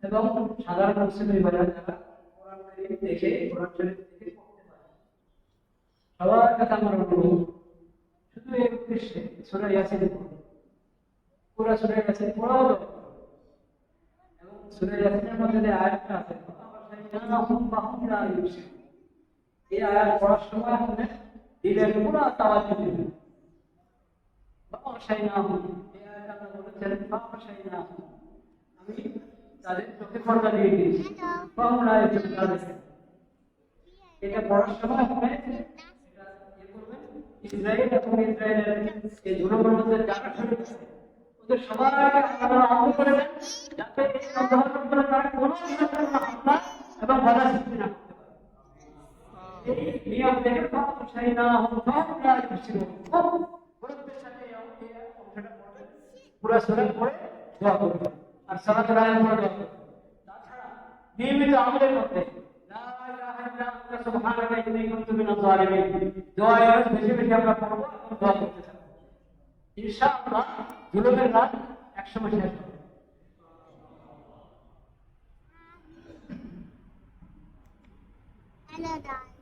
এবং সাধারণ মুসলিম ভাইরা যারা কোরআন শরীফ দেখে কোরআন শরীফ থেকে পড়তে পারে সবার কাছে আমার অনুরোধ শুধু এই উদ্দেশ্যে সূরা ইয়াসিন পড়ুন। পুরো সূরা ইয়াসিন পড়াও দরকার। এবং সূরা ইয়াসিনের মধ্যে যে আয়াতটা আছে এই আয়াত পড়ার সময় আপনি দিলের পুরো তাওয়াজ্জুহ দিবেন। আমি তাদের চোখে পর্দা দিয়ে দিয়েছি। এটা পড়ার সময় আপনি ইসরায়েল এবং ইসরায়েলের এই জনগণদের যারা শরীর আছে ওদের সবাইকে আপনারা আহ্বান করে দেন যাতে এই অন্ধকার করে তারা কোনো হামলা এবং বাধা সৃষ্টি না করতে পারে। এই নিয়ম থেকে পাপশাহী না হোক পাপড়ায় ছিল খুব গুরুত্বের সাথে এই অংশটা পড়বেন। পুরো সূরা পড়ে দোয়া করবেন আর সালাতুল আলাইহি পড়ে দোয়া করবেন। তাছাড়া নিয়মিত আমলের মধ্যে লা ইলাহা ইল্লা আনতা সুবহানাকা ইন্নী কুনতু মিনাজ জালিমিন দোয়া বেশি বেশি আমরা পড়ব এবং দোয়া করতে থাকব। ইনশাআল্লাহ জুলুমের রাত 100 শেষ হবে। Hello, guys.